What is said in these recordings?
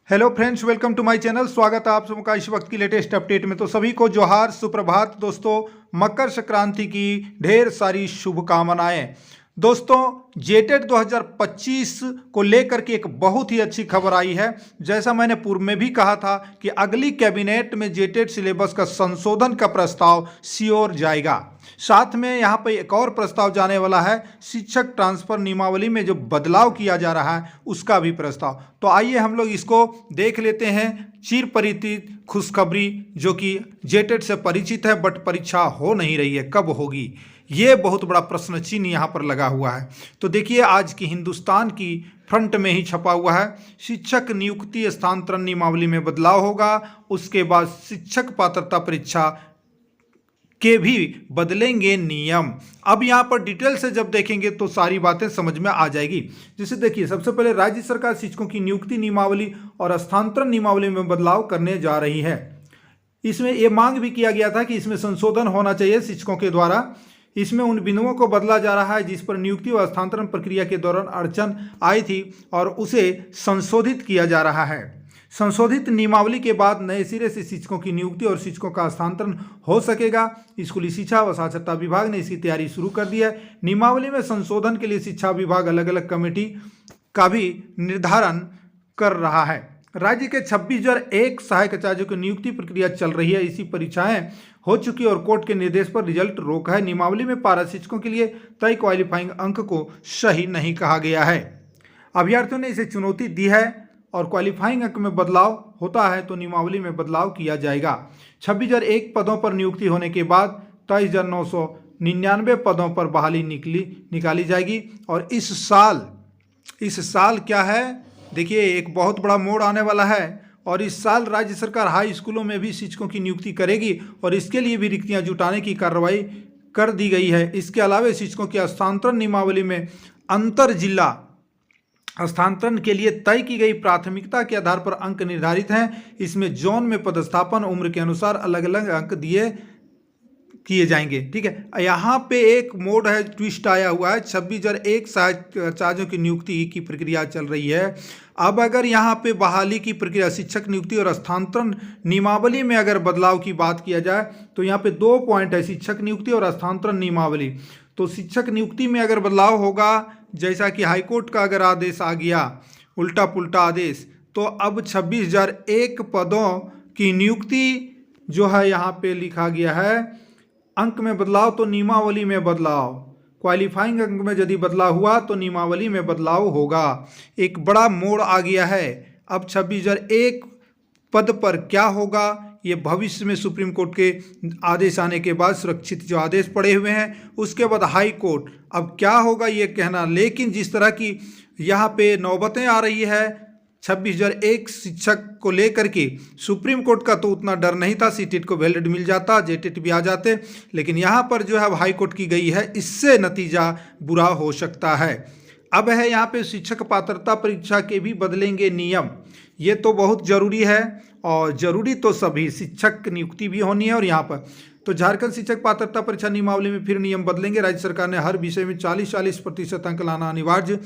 Hello friends, welcome to my channel. स्वागत है आप सबका का इस वक्त की लेटेस्ट अपडेट में। तो सभी को जोहार, सुप्रभात दोस्तों। मकर संक्रांति की ढेर सारी शुभकामनाएं। दोस्तों, जेटेट 2025 को लेकर के एक बहुत ही अच्छी खबर आई है। जैसा मैंने पूर्व में भी कहा था कि अगली कैबिनेट में जेटेट सिलेबस का संशोधन का प्रस्ताव श्योर जाएगा। साथ में यहाँ पर एक और प्रस्ताव जाने वाला है, शिक्षक ट्रांसफर नियमावली में जो बदलाव किया जा रहा है उसका भी प्रस्ताव। तो आइए हम लोग इसको देख लेते हैं। चिर परिचित खुशखबरी जो कि जेटेट से परिचित है, बट परीक्षा हो नहीं रही है, कब होगी ये बहुत बड़ा प्रश्न चिन्ह यहाँ पर लगा हुआ है। तो देखिए, आज की हिंदुस्तान की फ्रंट में ही छपा हुआ है, शिक्षक नियुक्ति स्थानांतरण नियमावली में बदलाव होगा। उसके बाद शिक्षक पात्रता परीक्षा के भी बदलेंगे नियम। अब यहाँ पर डिटेल से जब देखेंगे तो सारी बातें समझ में आ जाएगी। जैसे देखिए, सबसे पहले राज्य सरकार शिक्षकों की नियुक्ति नियमावली और स्थानांतरण नियमावली में बदलाव करने जा रही है। इसमें यह मांग भी किया गया था कि इसमें संशोधन होना चाहिए शिक्षकों के द्वारा। इसमें उन बिंदुओं को बदला जा रहा है जिस पर नियुक्ति और स्थानांतरण प्रक्रिया के दौरान अड़चन आई थी और उसे संशोधित किया जा रहा है। संशोधित नियमावली के बाद नए सिरे से शिक्षकों की नियुक्ति और शिक्षकों का स्थानांतरण हो सकेगा। स्कूली शिक्षा व साक्षरता विभाग ने इसकी तैयारी शुरू कर दी है। नियमावली में संशोधन के लिए शिक्षा विभाग अलग अलग कमेटी का भी निर्धारण कर रहा है। राज्य के 26,001 सहायक आचार्यों की नियुक्ति प्रक्रिया चल रही है। इसी परीक्षाएं हो चुकी और कोर्ट के निर्देश पर रिजल्ट रोक है। नियमावली में पारा शिक्षकों के लिए तय क्वालिफाइंग अंक को सही नहीं कहा गया है। अभ्यर्थियों ने इसे चुनौती दी है और क्वालिफाइंग अंक में बदलाव होता है तो नियमावली में बदलाव किया जाएगा। 26,001 पदों पर नियुक्ति होने के बाद 23,999 पदों पर बहाली निकाली जाएगी। और इस साल क्या है, देखिए, एक बहुत बड़ा मोड़ आने वाला है। और इस साल राज्य सरकार हाई स्कूलों में भी शिक्षकों की नियुक्ति करेगी और इसके लिए भी रिक्तियां जुटाने की कार्रवाई कर दी गई है। इसके अलावा शिक्षकों की स्थानांतरण नियमावली में अंतर जिला स्थानांतरण के लिए तय की गई प्राथमिकता के आधार पर अंक निर्धारित हैं। इसमें जोन में पदस्थापन उम्र के अनुसार अलग अलग अंक किए जाएंगे। ठीक है, यहाँ पे एक मोड है, ट्विस्ट आया हुआ है। 26,001 सहायक आचार्यों की नियुक्ति की प्रक्रिया चल रही है। अब अगर यहाँ पे बहाली की प्रक्रिया, शिक्षक नियुक्ति और स्थानांतरण नियमावली में अगर बदलाव की बात किया जाए तो यहाँ पे 2 पॉइंट है, शिक्षक नियुक्ति और स्थानांतरण नियमावली। तो शिक्षक नियुक्ति में अगर बदलाव होगा, जैसा कि हाईकोर्ट का अगर आदेश आ गया, उल्टा पुल्टा आदेश, तो अब 26,001 पदों की नियुक्ति जो है यहाँ पे लिखा गया है, अंक में बदलाव तो नियमावली में बदलाव, क्वालिफाइंग अंक में यदि बदलाव हुआ तो नियमावली में बदलाव होगा। एक बड़ा मोड़ आ गया है। अब 26,001 पद पर क्या होगा ये भविष्य में सुप्रीम कोर्ट के आदेश आने के बाद, सुरक्षित जो आदेश पड़े हुए हैं, उसके बाद हाई कोर्ट, अब क्या होगा ये कहना। लेकिन जिस तरह की यहाँ पे नौबतें आ रही है 26,001 शिक्षक को लेकर के, सुप्रीम कोर्ट का तो उतना डर नहीं था, सीटेट को वैलिड मिल जाता, जेटेट भी आ जाते, लेकिन यहाँ पर जो है हाई कोर्ट की गई है, इससे नतीजा बुरा हो सकता है। अब है यहाँ पे शिक्षक पात्रता परीक्षा के भी बदलेंगे नियम। ये तो बहुत ज़रूरी है और ज़रूरी तो सभी शिक्षक नियुक्ति भी होनी है। और यहाँ पर तो झारखंड शिक्षक पात्रता परीक्षा नियमावली में फिर नियम बदलेंगे। राज्य सरकार ने हर विषय में 40-40% अंक लाना अनिवार्य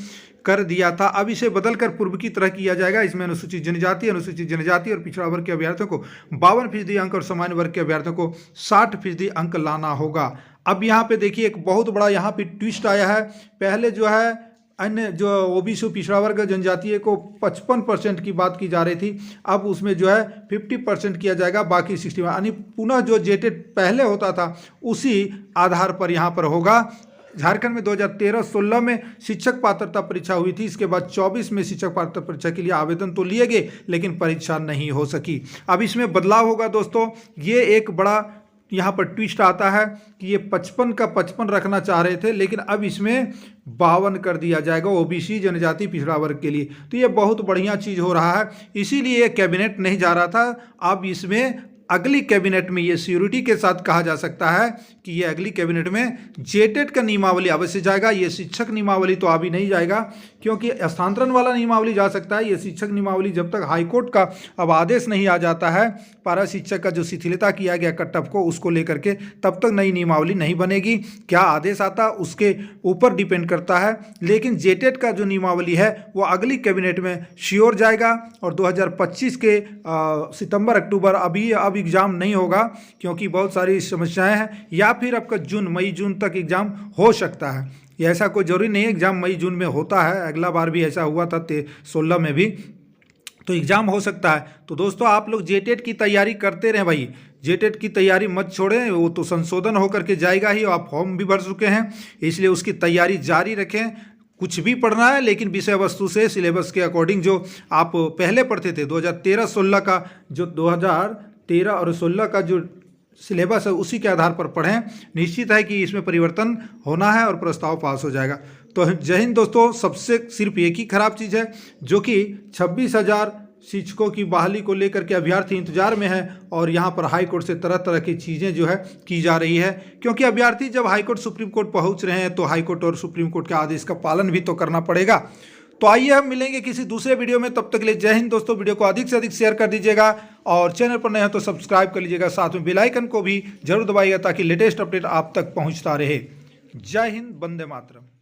कर दिया था। अब इसे बदलकर पूर्व की तरह किया जाएगा। इसमें अनुसूचित जनजाति और पिछड़ा वर्ग के अभ्यर्थियों को 52% अंक और सामान्य वर्ग के अभ्यर्थियों को 60% अंक लाना होगा। अब यहाँ पे देखिए, एक बहुत बड़ा यहाँ पे ट्विस्ट आया है। पहले जो है अन्य जो ओबीसी पिछड़ा वर्ग जनजातीय को 55% की बात की जा रही थी, अब उसमें जो है 50% किया जाएगा, बाकी 60, यानी पुनः जो जेटेट पहले होता था उसी आधार पर यहाँ पर होगा। झारखंड में 2013-16 में शिक्षक पात्रता परीक्षा हुई थी। इसके बाद 24 में शिक्षक पात्रता परीक्षा के लिए आवेदन तो लिए गए लेकिन परीक्षा नहीं हो सकी। अब इसमें बदलाव होगा दोस्तों। ये एक बड़ा यहाँ पर ट्विस्ट आता है कि ये 55 का 55 रखना चाह रहे थे, लेकिन अब इसमें 52 कर दिया जाएगा ओबीसी जनजाति पिछड़ा वर्ग के लिए। तो ये बहुत बढ़िया चीज़ हो रहा है, इसीलिए कैबिनेट नहीं जा रहा था। अब इसमें अगली कैबिनेट में ये श्योरिटी के साथ कहा जा सकता है कि ये अगली कैबिनेट में जेटेट का नियमावली अवश्य जाएगा। ये शिक्षक नियमावली तो अभी नहीं जाएगा, क्योंकि स्थानांतरण वाला नियमावली जा सकता है। ये शिक्षक नियमावली जब तक हाईकोर्ट का अब आदेश नहीं आ जाता है पारा शिक्षक का जो शिथिलता किया गया कट ऑफ को, उसको लेकर के, तब तक नई नियमावली नहीं बनेगी। क्या आदेश आता उसके ऊपर डिपेंड करता है, लेकिन जेटेट का जो नियमावली है वो अगली कैबिनेट में श्योर जाएगा। और 2025 के सितंबर अक्टूबर अभी अब एग्ज़ाम नहीं होगा, क्योंकि बहुत सारी समस्याएं हैं, या फिर आपका मई जून तक एग्ज़ाम हो सकता है। ये ऐसा कोई ज़रूरी नहीं है एग्ज़ाम मई जून में होता है, अगला बार भी ऐसा हुआ था 16 में भी, तो एग्ज़ाम हो सकता है। तो दोस्तों आप लोग जेटेट की तैयारी करते रहें भाई, जेटेट की तैयारी मत छोड़ें, वो तो संशोधन होकर के जाएगा ही, आप फॉर्म भी भर चुके हैं, इसलिए उसकी तैयारी जारी रखें। कुछ भी पढ़ना है लेकिन विषय वस्तु से, सिलेबस के अकॉर्डिंग जो आप पहले पढ़ते थे 2013-16 का, जो 2013 और 16 का जो सिलेबस है उसी के आधार पर पढ़ें। निश्चित है कि इसमें परिवर्तन होना है और प्रस्ताव पास हो जाएगा। तो जय हिंद दोस्तों। सबसे सिर्फ एक ही खराब चीज़ है जो कि 26,000 शिक्षकों की बहाली को लेकर के अभ्यर्थी इंतजार में है, और यहाँ पर हाई कोर्ट से तरह तरह की चीज़ें जो है की जा रही है, क्योंकि अभ्यर्थी जब हाई कोर्ट सुप्रीम कोर्ट पहुँच रहे हैं तो हाई कोर्ट और सुप्रीम कोर्ट के आदेश का पालन भी तो करना पड़ेगा। तो आइए हम मिलेंगे किसी दूसरे वीडियो में, तब तक के लिए जय हिंद दोस्तों। वीडियो को अधिक से अधिक शेयर कर दीजिएगा, और चैनल पर नए हैं तो सब्सक्राइब कर लीजिएगा, साथ में बेल आइकन को भी जरूर दबाइएगा ताकि लेटेस्ट अपडेट आप तक पहुंचता रहे। जय हिंद, वंदे मातरम।